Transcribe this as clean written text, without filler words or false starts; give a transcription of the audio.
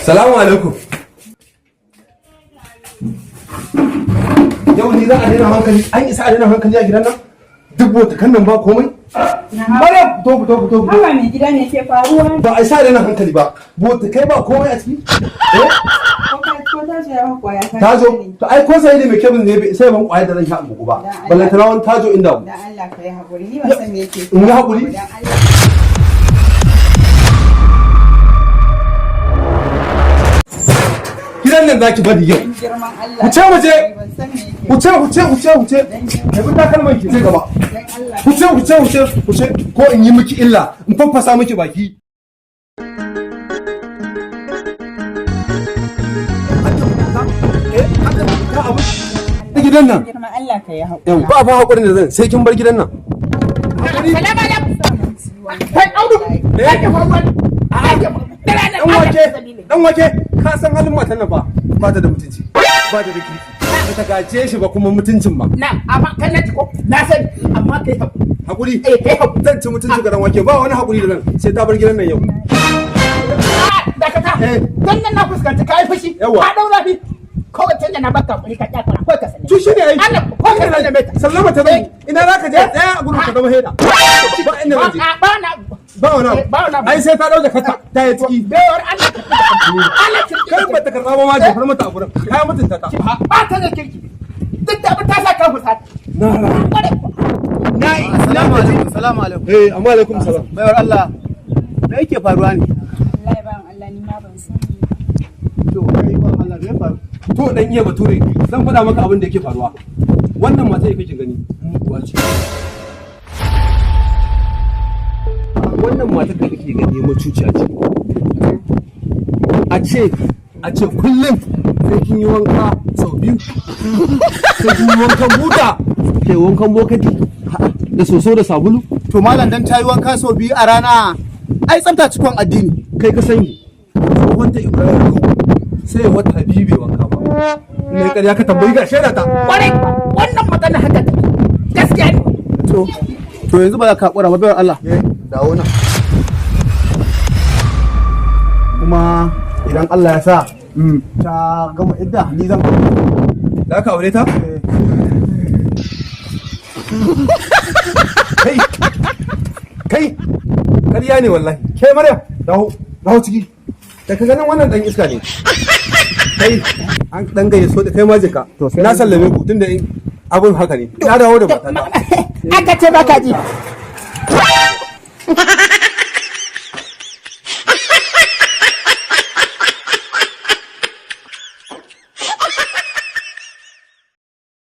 Salamu alaikum. Yau ni za a daina hankali, an isa a daina hankali a gidan nan? Duk botakan nan ba komai? Maryam, fito. Haba mai gida ne ke faruwa? Ba a isa a daina hankali ba. Botakai ba komai a ciki? Ta zo, to ai ko sai ne mai kebin ne sai ban kwaya da zan sha muku ba. Balle ta rawan tajo inda mu. Dan Allah ka yi hakuri, ni ban san me yake. In yi hakuri? Dan Allah. Gidan nan zaki bari yau. Girman Allah. Wuce waje. Ban san me yake. Wuce. Ka bi takalman ki sai gaba. Dan Allah. Wuce. Ko in yi miki illa, in faffasa miki baki. Gidan nan. Girman Allah ka yi hakuri. Yau ba hakurin da zan sai kin bar gidan nan. Salamu alaikum. Kai Audu. Ake faruwa. Dan wake ka san halin matan nan ba ta da mutunci. Ba ta da kirki. Ba ta gaje shi ba kuma mutuncin ba. Na amma kan na ko na sani amma kai Hakuri. kai Zan ci mutunci ga dan wake ba wani hakuri da zan sai ta bar gidan nan yau. dakata. Dan nan na fuskanci kai fushi. Yawa. Ka daura bi. Kawai tunda na baka kuri ka kyakura ko ka sani. To shi ne ai. Allah ko ka sani mai. Sallama ta zai. Ina za ka je tsaya a gurin ka zama heda. Ba inda zan je. Ba na Ba wani ai sai ta dauke kata ta yi ciki. Bewar Allah. Allah Kai ba ta karɓa ba ma jefar mata a gurin. Kai mutunta ta. ba ta da kirki. Duk da ta sa ka fusa. Salamu alaikum. Amma alaikum salam. Bayar Allah, me yake faruwa ne? Wallahi ban Allah ni ma ban san. To, kai ba Allah me ya faru? To dan iya bature zan faɗa maka abin da yake faruwa. Wannan mata yake kake gani muguwa ce. Wannan mata da kake gani macuciya ce. A ce kullum sai kin yi wanka sau biyu. Sai kin yi wankan buta. Kai wankan bokati da soso da sabulu. To malam dan tayi wanka sau biyu a rana. Ai tsafta cikon addini. Kai ka sani. Wanda Ibrahim sai wata biyu bai wanka ba. Ne ƙarya ka tambayi ga shaida ta. Kwarai wannan magana haka gaskiya ne. To yanzu ba za ka hakura ba bayar Allah. Dawo nan. Kuma idan Allah ya sa ta gama idda ni zan Da ka aure ta? Kai, ƙarya ne wallahi. Ke Maryam, dawo ciki. Da ka ganin wannan dan iska ne. Kai, an dan gaye so da kai ma jika. Na sallame ku tunda abun haka ne. Na dawo da matata. Aka ce baka ji.